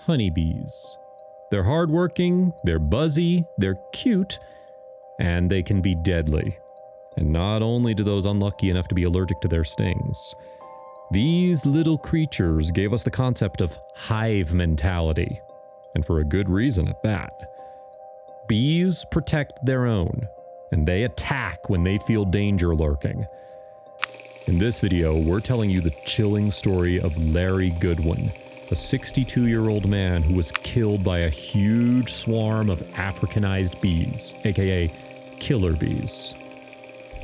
honeybees. They're hardworking, they're buzzy, they're cute, and they can be deadly. And not only do those unlucky enough to be allergic to their stings, these little creatures gave us the concept of hive mentality, and for a good reason at that. Bees protect their own, and they attack when they feel danger lurking. In this video, we're telling you the chilling story of Larry Goodwin, a 62-year-old man who was killed by a huge swarm of Africanized bees, aka killer bees.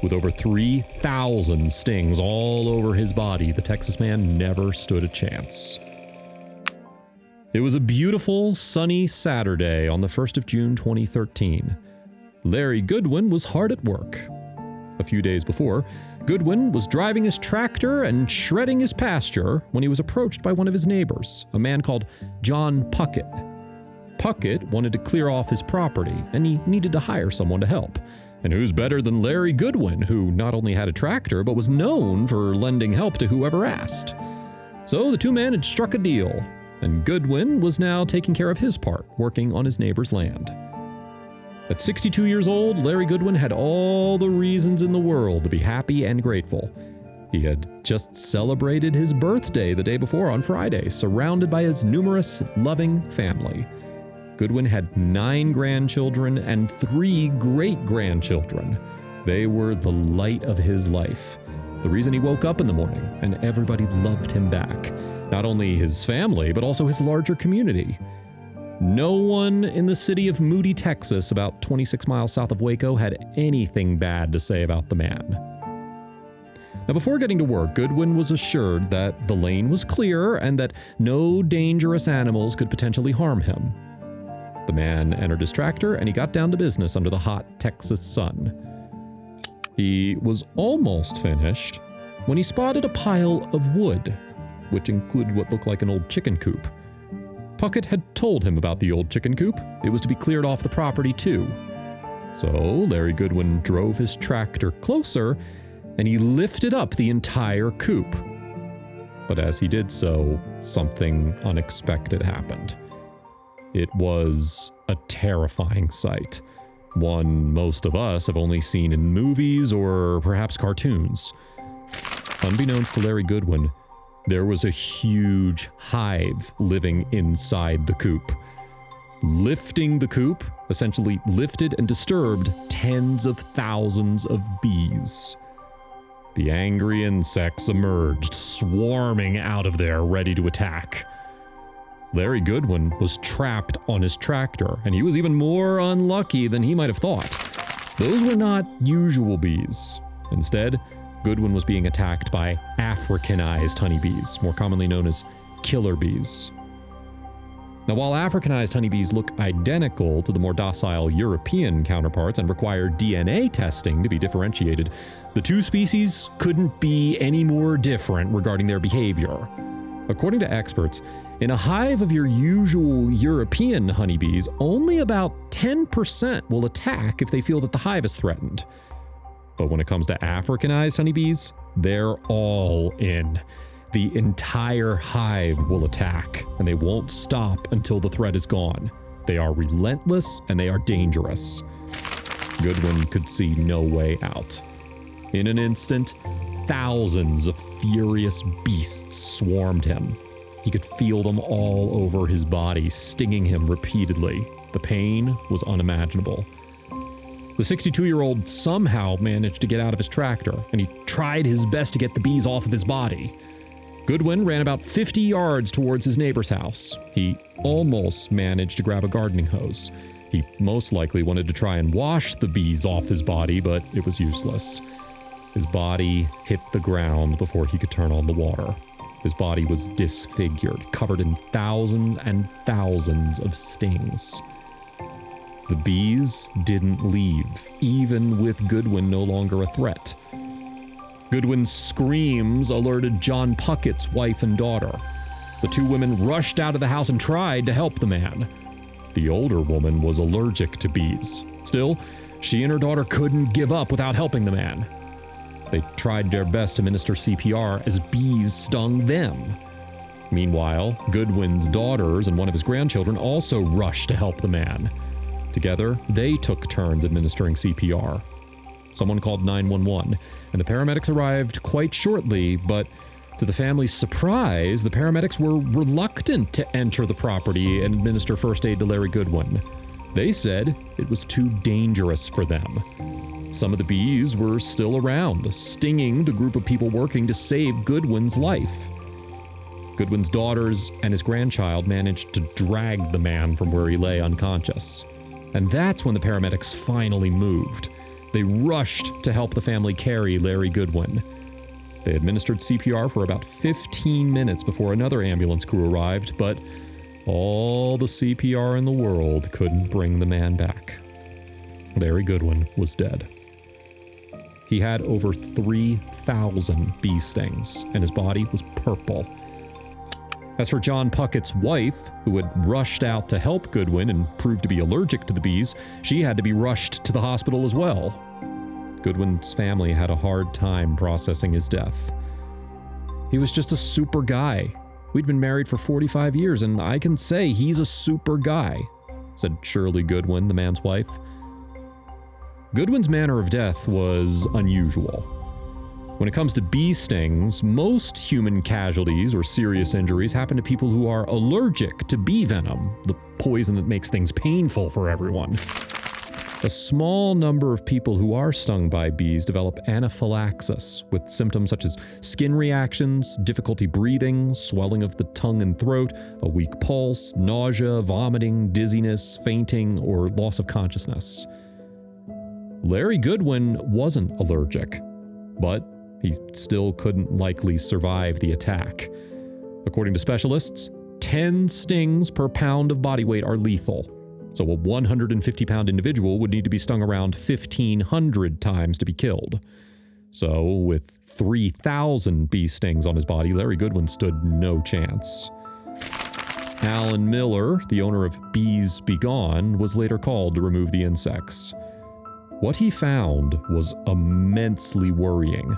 With over 3,000 stings all over his body, the Texas man never stood a chance. It was a beautiful, sunny Saturday on the 1st of June 2013. Larry Goodwin was hard at work. A few days before, Goodwin was driving his tractor and shredding his pasture when he was approached by one of his neighbors, a man called John Puckett. Puckett wanted to clear off his property, and he needed to hire someone to help. And who's better than Larry Goodwin, who not only had a tractor, but was known for lending help to whoever asked. So the two men had struck a deal, and Goodwin was now taking care of his part, working on his neighbor's land. At 62 years old, Larry Goodwin had all the reasons in the world to be happy and grateful. He had just celebrated his birthday the day before on Friday, surrounded by his numerous, loving family. Goodwin had 9 grandchildren and 3 great-grandchildren. They were the light of his life, the reason he woke up in the morning, and everybody loved him back. Not only his family, but also his larger community. No one in the city of Moody, Texas, about 26 miles south of Waco, had anything bad to say about the man. Now, before getting to work, Goodwin was assured that the lane was clear and that no dangerous animals could potentially harm him. The man entered his tractor and he got down to business under the hot Texas sun. He was almost finished when he spotted a pile of wood, which included what looked like an old chicken coop. Puckett had told him about the old chicken coop. It was to be cleared off the property too. So Larry Goodwin drove his tractor closer and he lifted up the entire coop. But as he did so, something unexpected happened. It was a terrifying sight, one most of us have only seen in movies or perhaps cartoons. Unbeknownst to Larry Goodwin, there was a huge hive living inside the coop. Lifting the coop essentially lifted and disturbed tens of thousands of bees. The angry insects emerged, swarming out of there, ready to attack. Larry Goodwin was trapped on his tractor, and he was even more unlucky than he might have thought. Those were not usual bees. Instead, Goodwin was being attacked by Africanized honeybees, more commonly known as killer bees. Now, while Africanized honeybees look identical to the more docile European counterparts and require DNA testing to be differentiated, the two species couldn't be any more different regarding their behavior. According to experts, in a hive of your usual European honeybees, only about 10% will attack if they feel that the hive is threatened. But when it comes to Africanized honeybees, they're all in. The entire hive will attack, and they won't stop until the threat is gone. They are relentless and they are dangerous. Goodwin could see no way out. In an instant, thousands of furious beasts swarmed him. He could feel them all over his body, stinging him repeatedly. The pain was unimaginable. The 62-year-old somehow managed to get out of his tractor, and he tried his best to get the bees off of his body. Goodwin ran about 50 yards towards his neighbor's house. He almost managed to grab a gardening hose. He most likely wanted to try and wash the bees off his body, but it was useless. His body hit the ground before he could turn on the water. His body was disfigured, covered in thousands and thousands of stings. The bees didn't leave, even with Goodwin no longer a threat. Goodwin's screams alerted John Puckett's wife and daughter. The two women rushed out of the house and tried to help the man. The older woman was allergic to bees. Still, she and her daughter couldn't give up without helping the man. They tried their best to administer CPR as bees stung them. Meanwhile, Goodwin's daughters and one of his grandchildren also rushed to help the man. Together, they took turns administering CPR. Someone called 911, and the paramedics arrived quite shortly, but to the family's surprise, the paramedics were reluctant to enter the property and administer first aid to Larry Goodwin. They said it was too dangerous for them. Some of the bees were still around, stinging the group of people working to save Goodwin's life. Goodwin's daughters and his grandchild managed to drag the man from where he lay unconscious. And that's when the paramedics finally moved. They rushed to help the family carry Larry Goodwin. They administered CPR for about 15 minutes before another ambulance crew arrived, but all the CPR in the world couldn't bring the man back. Larry Goodwin was dead. He had over 3,000 bee stings, and his body was purple. As for John Puckett's wife, who had rushed out to help Goodwin and proved to be allergic to the bees, she had to be rushed to the hospital as well. Goodwin's family had a hard time processing his death. He was just a super guy. We'd been married for 45 years, and I can say he's a super guy, said Shirley Goodwin, the man's wife. Goodwin's manner of death was unusual. When it comes to bee stings, most human casualties or serious injuries happen to people who are allergic to bee venom, the poison that makes things painful for everyone. A small number of people who are stung by bees develop anaphylaxis, with symptoms such as skin reactions, difficulty breathing, swelling of the tongue and throat, a weak pulse, nausea, vomiting, dizziness, fainting, or loss of consciousness. Larry Goodwin wasn't allergic, but he still couldn't likely survive the attack. According to specialists, 10 stings per pound of body weight are lethal. So a 150-pound individual would need to be stung around 1,500 times to be killed. So with 3,000 bee stings on his body, Larry Goodwin stood no chance. Alan Miller, the owner of Bees Be Gone, was later called to remove the insects. What he found was immensely worrying.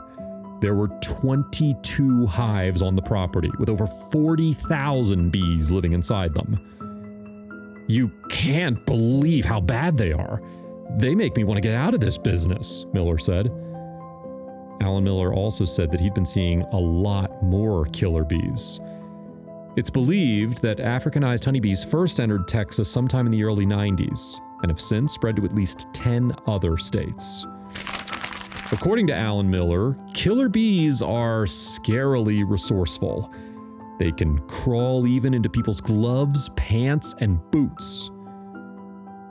There were 22 hives on the property, with over 40,000 bees living inside them. "You can't believe how bad they are. They make me want to get out of this business," Miller said. Alan Miller also said that he'd been seeing a lot more killer bees. It's believed that Africanized honeybees first entered Texas sometime in the early 90s and have since spread to at least 10 other states. According to Alan Miller, killer bees are scarily resourceful. They can crawl even into people's gloves, pants, and boots.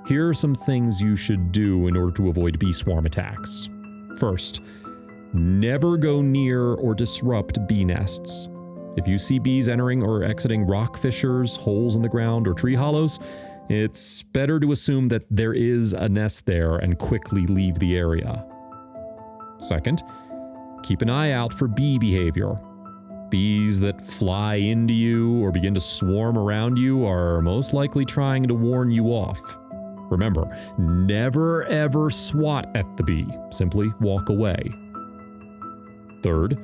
Here are some things you should do in order to avoid bee swarm attacks. First, never go near or disrupt bee nests. If you see bees entering or exiting rock fissures, holes in the ground, or tree hollows, it's better to assume that there is a nest there and quickly leave the area. Second, keep an eye out for bee behavior. Bees that fly into you or begin to swarm around you are most likely trying to warn you off. Remember, never ever swat at the bee. Simply walk away. Third,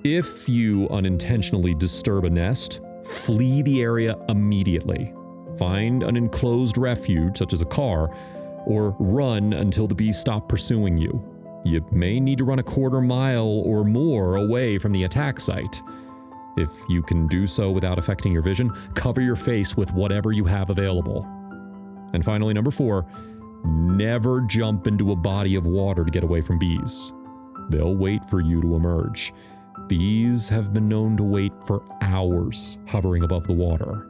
if you unintentionally disturb a nest, flee the area immediately. Find an enclosed refuge, such as a car, or run until the bees stop pursuing you. You may need to run a quarter mile or more away from the attack site. If you can do so without affecting your vision, cover your face with whatever you have available. And finally, number 4, never jump into a body of water to get away from bees. They'll wait for you to emerge. Bees have been known to wait for hours hovering above the water.